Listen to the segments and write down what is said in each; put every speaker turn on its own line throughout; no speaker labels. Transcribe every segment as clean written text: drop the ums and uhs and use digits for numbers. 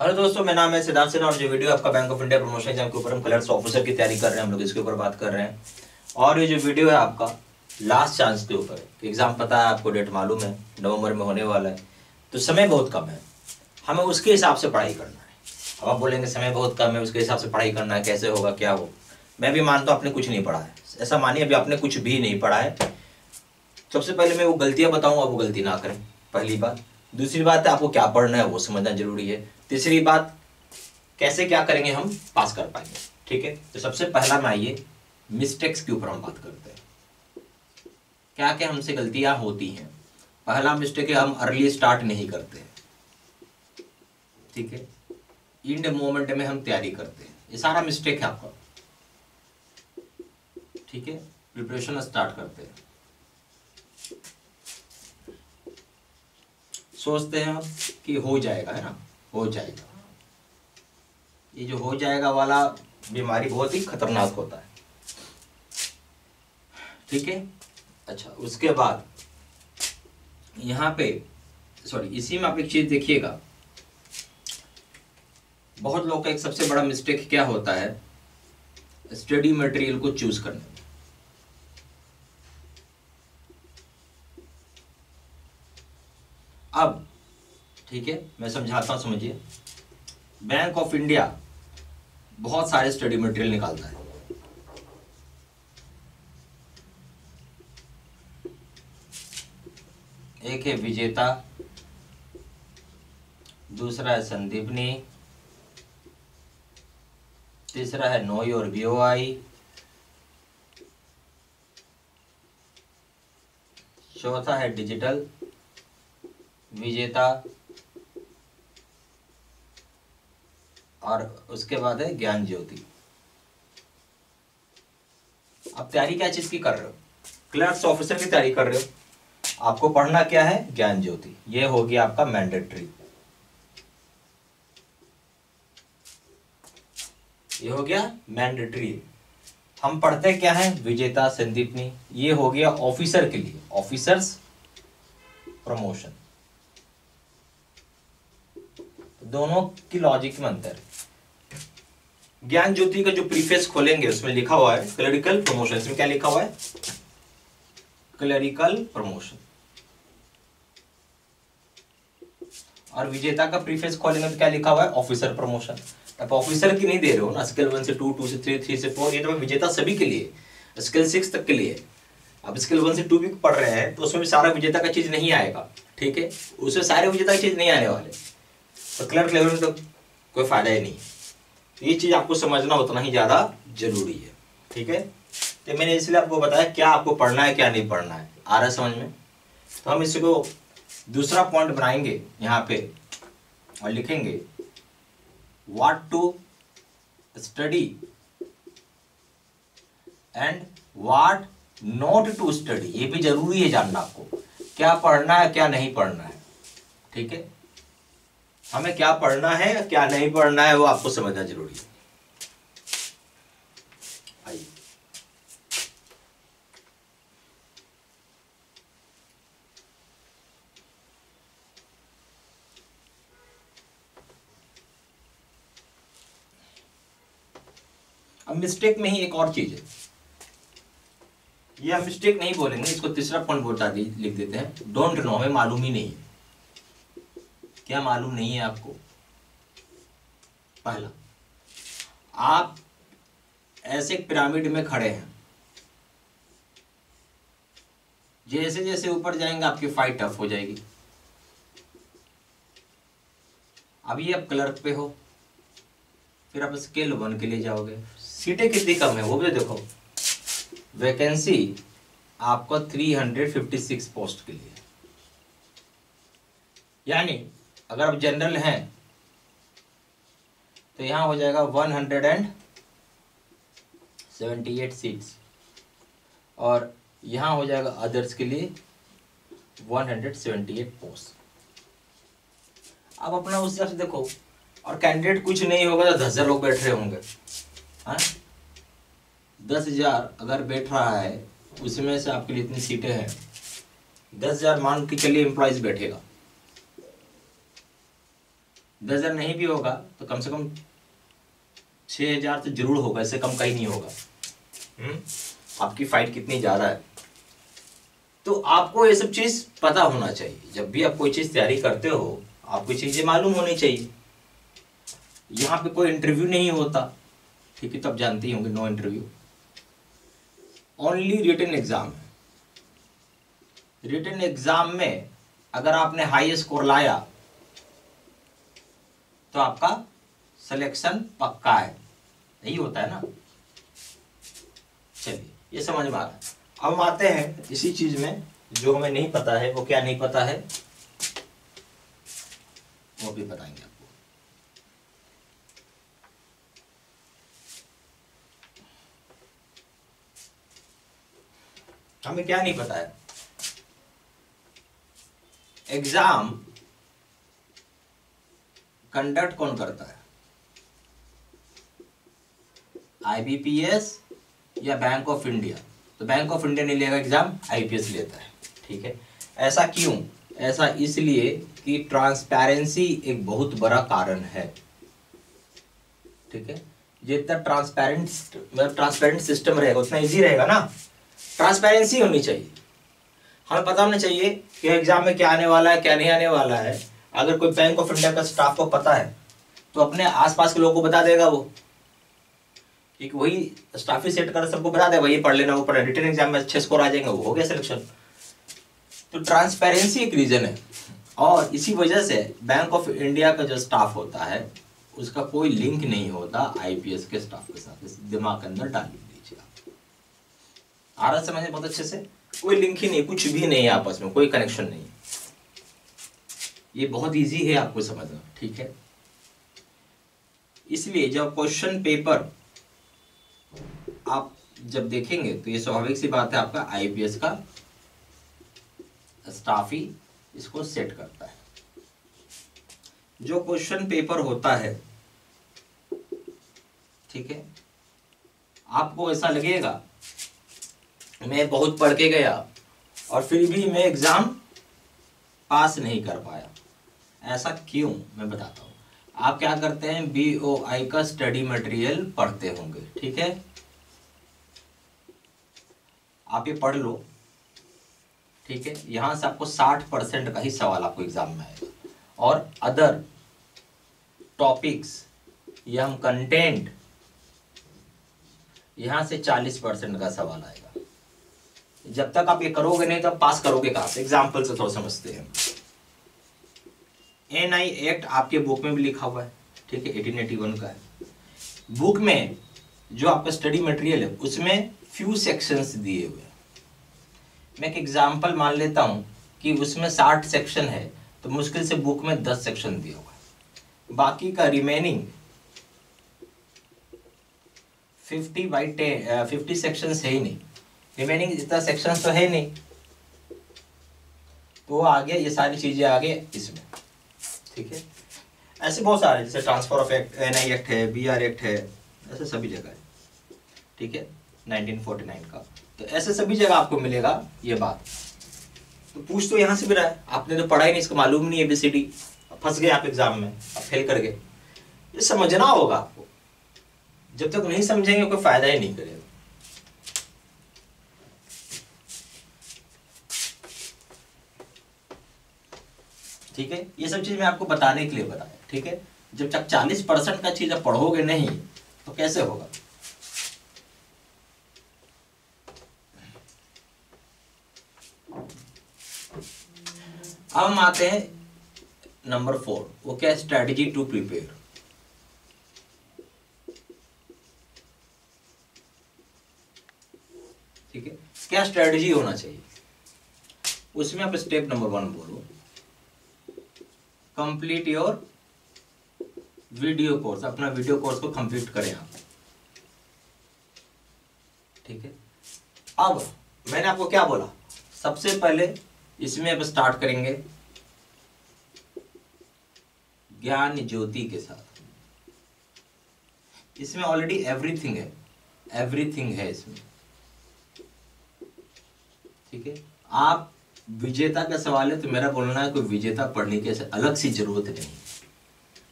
Hello दोस्तों, मेरा नाम है सिद्धार्थ सिन्हा और जो वीडियो आपका bank of India promotion exam के ऊपर हम क्लर्क्स ऑफिसर की तैयारी कर रहे हैं, हम लोग इसके ऊपर बात कर रहे हैं। और ये जो वीडियो है आपका लास्ट चांस के ऊपर है। एग्जाम पता है आपको, डेट मालूम है, नवंबर में होने वाला है, तो समय बहुत कम है, हमें उसके हिसाब से पढ़ाई करना है। अब आप बोलेंगे समय बहुत कम है, उसके हिसाब से पढ़ाई करना है, कैसे होगा, क्या हो। मैं भी मानता हूँ आपने कुछ नहीं पढ़ा है, ऐसा मानिए अभी आपने कुछ भी नहीं पढ़ा है। सबसे पहले मैं वो गलतियां बताऊंगा, वो गलती ना करें, पहली बात। दूसरी बात है आपको क्या पढ़ना है वो समझना जरूरी है। तीसरी बात, कैसे क्या करेंगे हम पास कर पाएंगे। ठीक है, तो सबसे पहला में आइए मिस्टेक्स के ऊपर हम बात करते हैं। क्या क्या हमसे गलतियां होती हैं। पहला मिस्टेक है हम अर्ली स्टार्ट नहीं करते हैं। ठीक है, इंड मोमेंट में हम तैयारी करते हैं, ये सारा मिस्टेक है आपका। ठीक है, प्रिपरेशन स्टार्ट करते हैं, सोचते हैं हम कि हो जाएगा, है ना, हो जाएगा। ये जो हो जाएगा वाला बीमारी बहुत ही खतरनाक होता है। ठीक है, अच्छा उसके बाद यहाँ पे इसी में आप एक चीज देखिएगा, बहुत लोग का एक सबसे बड़ा मिस्टेक क्या होता है, स्टडी मटेरियल को चूज करने में। अब ठीक है, मैं समझाता हूं, समझिए। बैंक ऑफ इंडिया बहुत सारे स्टडी मटेरियल निकालता है। एक है विजेता, दूसरा है संदीपनी, तीसरा है नो योर बीओआई, चौथा है डिजिटल विजेता, और उसके बाद है ज्ञान ज्योति। आप तैयारी क्या चीज की कर रहे हो, क्लर्क्स ऑफिसर की तैयारी कर रहे हो। आपको पढ़ना क्या है, ज्ञान ज्योति, ये हो गया आपका मैंडेटरी, ये हो गया मैंडेटरी। हम पढ़ते क्या है, विजेता संदीपनी, ये हो गया ऑफिसर के लिए, ऑफिसर्स प्रमोशन। दोनों की लॉजिक में अंतर है। ज्ञान ज्योति का जो प्रीफेस खोलेंगे उसमें लिखा हुआ है क्लरिकल प्रमोशन। इसमें क्या लिखा हुआ है, क्लरिकल प्रमोशन। और विजेता का प्रीफेस खोलेंगे तो क्या लिखा हुआ है, ऑफिसर प्रमोशन। अब ऑफिसर की नहीं दे रहे हो ना, स्केल 1 से 2, 2 से 3, 3 से 4, ये तो विजेता सभी के लिए, स्केल 6 तक के लिए। अब स्केल 1 से 2 भी पढ़ रहे हैं तो उसमें भी सारा विजेता का चीज नहीं आएगा। ठीक है, उसमें सारे विजेता की चीज नहीं आने वाले, तो क्लर्क लेवल में तो कोई फायदा ही नहीं है। ये चीज आपको समझना उतना ही ज्यादा जरूरी है। ठीक है, तो मैंने इसलिए आपको बताया क्या आपको पढ़ना है क्या नहीं पढ़ना है। आ रहा है समझ में। तो हम इसको दूसरा पॉइंट बनाएंगे यहाँ पे और लिखेंगे what to study and what not to study. ये भी जरूरी है जानना आपको, क्या पढ़ना है क्या नहीं पढ़ना है। ठीक है, हमें क्या पढ़ना है क्या नहीं पढ़ना है वो आपको समझना जरूरी है। आइए, अब मिस्टेक में ही एक और चीज है, ये हम मिस्टेक नहीं बोलेंगे, इसको तीसरा पॉइंट बोलता लिख देते हैं, डोंट नो, हमें मालूम ही नहीं है। क्या मालूम नहीं है आपको। पहला, आप ऐसे पिरामिड में खड़े हैं, जैसे जैसे ऊपर जाएंगे आपकी फाइट टफ हो जाएगी। अभी आप क्लर्क पे हो, फिर आप स्केल 1 के लिए जाओगे, सीटें कितनी कम है वो भी देखो। वैकेंसी आपको 356 पोस्ट के लिए, यानी अगर आप जनरल हैं तो यहां हो जाएगा 178 सीट्स, और यहां हो जाएगा अदर्स के लिए 178 पोस्ट। अब अपना उस हिसाब से देखो, और कैंडिडेट कुछ नहीं होगा तो 10,000 लोग बैठ रहे होंगे। हाँ, 10,000 अगर बैठ रहा है, उसमें से आपके लिए इतनी सीटें हैं, 10,000 मान के चलिए एम्प्लॉयज बैठेगा, 10,000 नहीं भी होगा तो कम से कम 6,000 तो जरूर होगा, इससे कम कहीं नहीं होगा। आपकी फाइट कितनी ज़्यादा है, तो आपको ये सब चीज़ पता होना चाहिए। जब भी आप कोई चीज़ तैयारी करते हो आपको चीज़ें मालूम होनी चाहिए। यहाँ पे कोई इंटरव्यू नहीं होता, ठीक है, तो आप जानते ही होंगे, no interview, only written exam है। रिटन एग्जाम में अगर आपने हाई स्कोर लाया तो आपका सिलेक्शन पक्का है, यही होता है ना। चलिए ये समझ में आ रहा है। अब हम आते हैं इसी चीज में जो हमें नहीं पता है। वो क्या नहीं पता है वो भी बताएंगे आपको। हमें क्या नहीं पता है, एग्जाम कंडक्ट कौन करता है, आईबीपीएस या बैंक ऑफ इंडिया। तो बैंक ऑफ इंडिया नहीं लेगा एग्जाम, आईपीएस लेता है, ठीक है। ऐसा क्यों? ऐसा इसलिए कि ट्रांसपेरेंसी एक बहुत बड़ा कारण है, ठीक है। जितना ट्रांसपेरेंट सिस्टम रहेगा उतना इजी रहेगा ना। ट्रांसपेरेंसी होनी चाहिए, हमें पता होना चाहिए कि एग्जाम में क्या आने वाला है क्या नहीं आने वाला है। अगर कोई बैंक ऑफ इंडिया का स्टाफ को पता है तो अपने आसपास के लोगों को बता देगा, वो एक वही स्टाफ ही सेट कर सबको बता दे वही पढ़ लेना, वो पढ़, रिटन एग्जाम में अच्छे स्कोर आ जाएंगे, वो हो गया सिलेक्शन। तो ट्रांसपेरेंसी एक रीजन है, और इसी वजह से बैंक ऑफ इंडिया का जो स्टाफ होता है उसका कोई लिंक नहीं होता आईपीएस के स्टाफ के साथ। दिमाग के अंदर डाल लीजिए आप, आ रहा समझ में बहुत अच्छे से। कोई लिंक ही नहीं, कुछ भी नहीं है आपस में, कोई कनेक्शन नहीं। ये बहुत इजी है आपको समझना, ठीक है। इसलिए जब क्वेश्चन पेपर आप जब देखेंगे तो ये स्वाभाविक सी बात है, आपका आईपीएस का स्टाफ ही इसको सेट करता है। जो क्वेश्चन पेपर होता है, ठीक है, आपको ऐसा लगेगा मैं बहुत पढ़ के गया और फिर भी मैं एग्जाम पास नहीं कर पाया। ऐसा क्यों, मैं बताता हूं। आप क्या करते हैं, बीओआई का स्टडी मटेरियल पढ़ते होंगे, ठीक है। आप ये पढ़ लो, ठीक है। यहां से आपको 60% का ही सवाल आपको एग्जाम में आएगा, और अदर टॉपिक्स या हम कंटेंट, यहां से 40% का सवाल आएगा। जब तक आप ये करोगे नहीं तो आप पास करोगे कहां से। एग्जाम्पल से थोड़ा समझते हैं। एनआई एक्ट आपके बुक में भी लिखा हुआ है, ठीक है, 1881 का है। बुक में जो आपका स्टडी मटेरियल है उसमें फ्यू सेक्शंस दिए हुए हैं। मैं एक एग्जाम्पल मान लेता हूं कि उसमें 60 सेक्शन है, तो मुश्किल से बुक में 10 सेक्शन दिया हुआ है। बाकी का रिमेनिंग 50 सेक्शंस है ही नहीं, रिमेनिंग इतना सेक्शन तो है नहीं, तो आगे ये सारी चीजें आगे इसमें, ठीक है। ऐसे बहुत सारे, जैसे transfer of act, NI act है, बीआर एक्ट है, ऐसे सभी जगह है, ठीक है, 1949 का। तो ऐसे सभी जगह आपको मिलेगा ये बात। तो पूछ तो यहाँ से भी रहा है, आपने तो पढ़ा ही नहीं, इसका मालूम नहीं एबीसीडी, फंस गए आप एग्जाम में, आप फेल कर गए। ये समझना होगा आपको, जब तक नहीं समझेंगे कोई फायदा ही नहीं करेगा। ठीक है, ये सब चीज मैं आपको बताने के लिए बताया, ठीक है। जब तक 40% का चीज आप पढ़ोगे नहीं तो कैसे होगा। अब हम आते हैं नंबर 4, वो क्या है, स्ट्रेटजी टू प्रिपेयर। ठीक है, क्या स्ट्रेटजी होना चाहिए उसमें। आप स्टेप नंबर 1 बोलो, कंप्लीट योर वीडियो कोर्स। अपना वीडियो कोर्स को कंप्लीट करें आप, ठीक है। अब मैंने आपको क्या बोला, सबसे पहले इसमें अब स्टार्ट करेंगे ज्ञान ज्योति के साथ। इसमें ऑलरेडी एवरीथिंग है, एवरीथिंग है इसमें, ठीक है। आप विजेता का सवाल है तो मेरा बोलना है कोई विजेता पढ़ने की अलग सी जरूरत नहीं।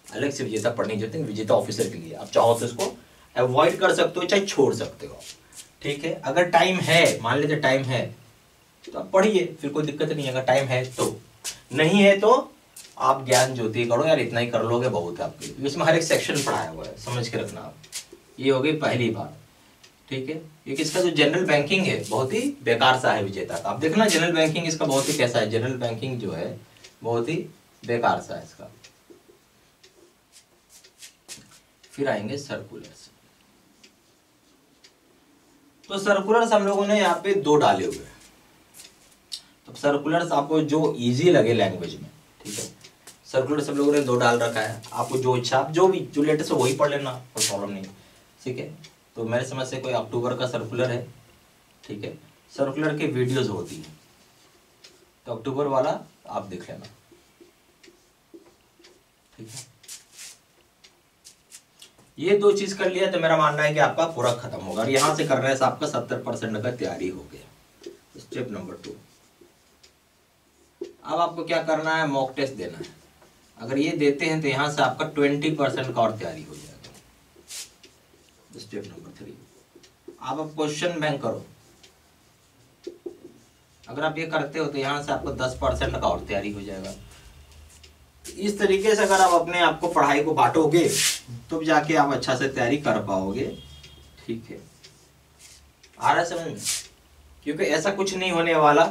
अलग से विजेता पढ़ने की जरूरत नहीं, विजेता ऑफिसर के लिए आप चाहो तो इसको अवॉइड कर सकते हो, चाहे छोड़ सकते हो, ठीक है। अगर टाइम है, मान लीजिए टाइम है तो आप पढ़िए, फिर कोई दिक्कत नहीं है। अगर टाइम है तो, नहीं है तो आप ज्ञान ज्योति करो यार, इतना ही कर लोगे बहुत है आपके लिए। इसमें हर एक सेक्शन पढ़ाया हुआ है, समझ के रखना आप। ये हो गई पहली बात, ठीक है। एक इसका जो जनरल बैंकिंग है बहुत ही बेकार सा है विजेता का। आप देखना जनरल बैंकिंग इसका बहुत ही कैसा है, जनरल बैंकिंग जो है बहुत ही बेकार सा है इसका। फिर आएंगे सर्कुलर्स। तो सर्कुलर्स हम लोगों ने यहाँ पे 2 डाले हुए हैं। तो सर्कुलर्स आपको जो इजी लगे लैंग्वेज में, ठीक है। सर्कुलर्स हम लोगों ने 2 डाल रखा है, आपको जो इच्छा, आप जो भी जो लेटेस्ट है वही पढ़ लेना, कोई प्रॉब्लम नहीं, ठीक है। तो मेरे समझ से कोई अक्टूबर का सर्कुलर है, ठीक है। सर्कुलर के वीडियोज होती है, तो अक्टूबर वाला आप देख लेना, ठीक है। ये 2 चीज कर लिया तो मेरा मानना है कि आपका पूरा खत्म होगा, और यहां से करने से आपका 70% का तैयारी हो गया। स्टेप नंबर 2, अब आपको क्या करना है, मॉक टेस्ट देना है। अगर ये देते हैं तो यहां से आपका 20% का और तैयारी हो जाएगा। स्टेप नंबर 3, आप क्वेश्चन बैंक करो। अगर आप ये करते हो तो यहां से आपको 10% का और तैयारी हो जाएगा। इस तरीके से अगर आप अपने आप को पढ़ाई को बांटोगे तो जाके आप अच्छा से तैयारी कर पाओगे, ठीक है। आ रहा है समझ में? क्योंकि ऐसा कुछ नहीं होने वाला,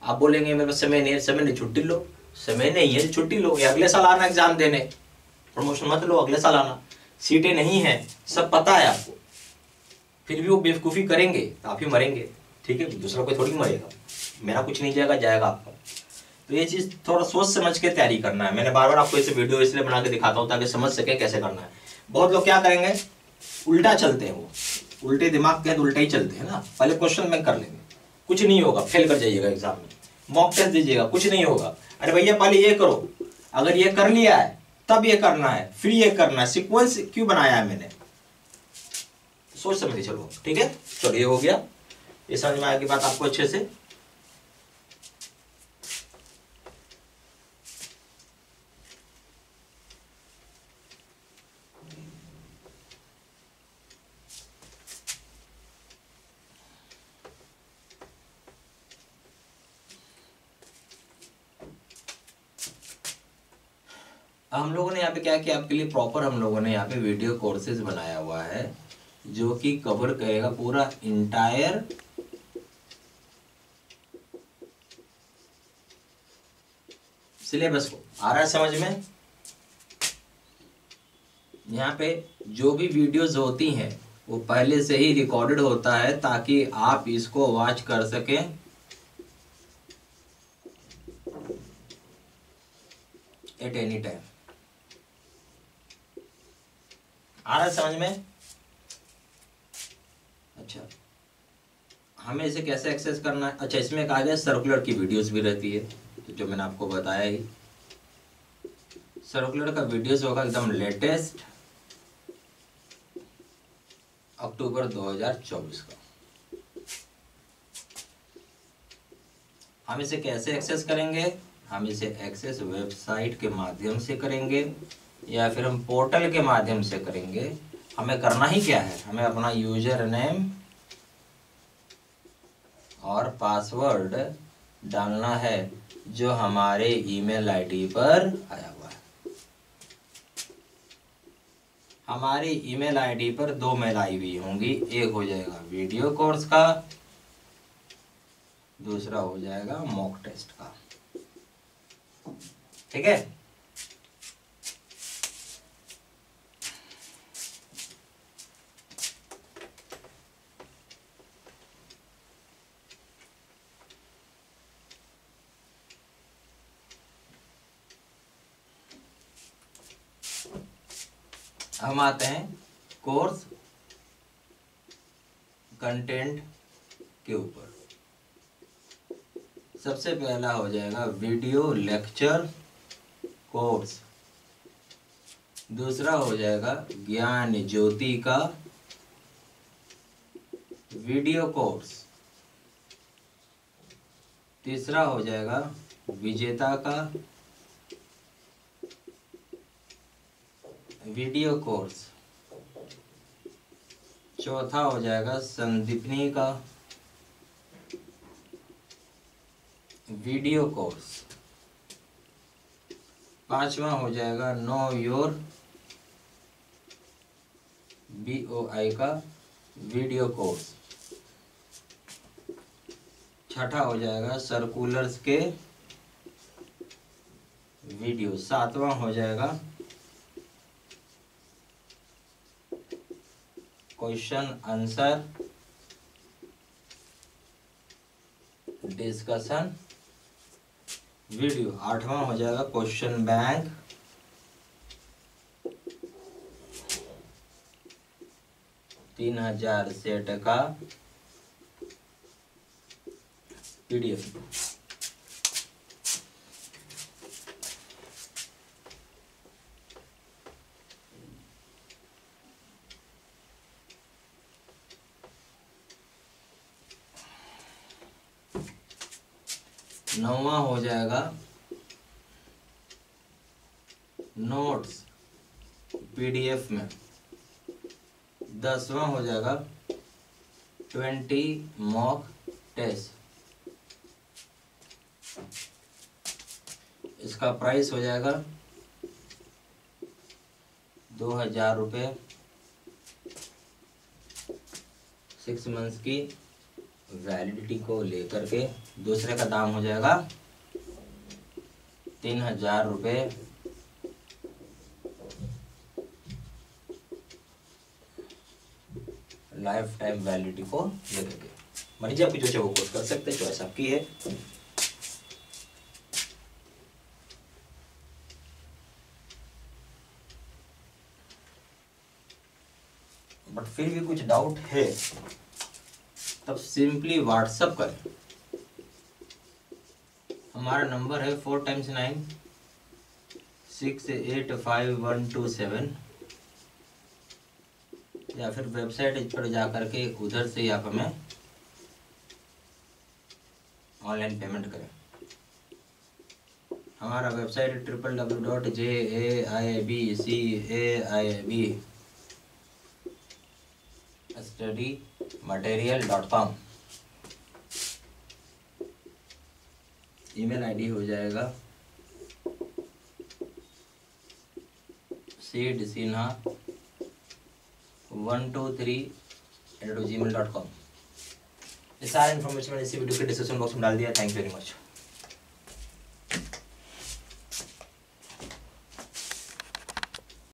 आप बोलेंगे मेरे पास समय नहीं है, समय नहीं, छुट्टी लो। समय नहीं है छुट्टी लो, या अगले साल आना एग्जाम देने, प्रमोशन मत लो, अगले साल आना। सीटें नहीं है, सब पता है आपको, फिर भी वो बेवकूफ़ी करेंगे तो आप ही मरेंगे, ठीक है। दूसरा कोई थोड़ी मरेगा, मेरा कुछ नहीं जाएगा, जाएगा आपका। तो ये चीज़ थोड़ा सोच समझ के तैयारी करना है। मैंने बार बार आपको इसे वीडियो इसलिए बना के दिखाता हूँ ताकि समझ सके कैसे करना है। बहुत लोग क्या करेंगे, उल्टा चलते हैं, वो उल्टे दिमाग के उल्टा ही चलते हैं ना। पहले क्वेश्चन बैंक कर लेंगे, कुछ नहीं होगा, फेल कर जाइएगा एग्जाम में। मॉक टेस्ट दीजिएगा, कुछ नहीं होगा। अरे भैया पहले ये करो, अगर ये कर लिया है तब ये करना है, फिर ये करना है। सीक्वेंस क्यों बनाया है मैंने, सोच समझ के चलो, ठीक है। चलो ये हो गया, ये समझ में आया कि बात आपको अच्छे से। हम लोगों ने यहाँ पे क्या किया आपके लिए, प्रॉपर हम लोगों ने यहाँ पे वीडियो कोर्सेज बनाया हुआ है जो कि कवर करेगा पूरा इंटायर सिलेबस को। आ रहा है समझ में? यहाँ पे जो भी वीडियोस होती हैं वो पहले से ही रिकॉर्डेड होता है ताकि आप इसको वॉच कर सकें एट एनी टाइम। आ रहा है समझ में? अच्छा, हमें इसे कैसे एक्सेस करना है? अच्छा, इसमें कहा गया सर्कुलर की वीडियोस भी रहती है, तो जो मैंने आपको बताया ही, सर्कुलर का वीडियोस होगा एकदम लेटेस्ट अक्टूबर 2024 का। हम इसे कैसे एक्सेस करेंगे? हम इसे एक्सेस वेबसाइट के माध्यम से करेंगे या फिर हम पोर्टल के माध्यम से करेंगे। हमें करना ही क्या है, हमें अपना यूजर नेम और पासवर्ड डालना है जो हमारे ईमेल आईडी पर आया हुआ है। हमारी ईमेल आईडी पर 2 मेल आई हुई होंगी, एक हो जाएगा वीडियो कोर्स का, दूसरा हो जाएगा मॉक टेस्ट का, ठीक है। हम आते हैं कोर्स कंटेंट के ऊपर। सबसे पहला हो जाएगा वीडियो लेक्चर कोर्स, दूसरा हो जाएगा ज्ञान ज्योति का वीडियो कोर्स, तीसरा हो जाएगा विजेता का वीडियो कोर्स। चौथा हो जाएगा संदीपनी का वीडियो कोर्स। पांचवा हो जाएगा नो योर BOI का वीडियो कोर्स। छठा हो जाएगा सर्कुलर्स के वीडियो। सातवां हो जाएगा क्वेश्चन आंसर डिस्कशन वीडियो। आठवां हो जाएगा क्वेश्चन बैंक 3000 सेट का PDF। नौवां हो जाएगा नोट्स PDF में। 10वां हो जाएगा 20 मॉक टेस्ट। इसका प्राइस हो जाएगा 2000 रुपये। 6 मंथ्स की वैलिडिटी को लेकर के। दूसरे का दाम हो जाएगा 3000 रुपये। लाइफ टाइम वैलिडिटी को लेकर के। मर्जी आपकी जो चाहे वो कोर्स कर सकते हैं, चॉइस आपकी है। बट फिर भी कुछ डाउट है तब सिंपली व्हाट्सअप करें। हमारा नंबर है 4 × 9 685 या फिर वेबसाइट पर जा करके उधर से आप हमें ऑनलाइन पेमेंट करें। हमारा वेबसाइट www.jaibcaiBstudymaterial.com। ईमेल आईडी हो जाएगा seedsinha123@gmail.com। ये सारा इन्फॉर्मेशन मैंने इसी वीडियो के डिस्क्रिप्शन बॉक्स में डाल दिया। Thank you very much.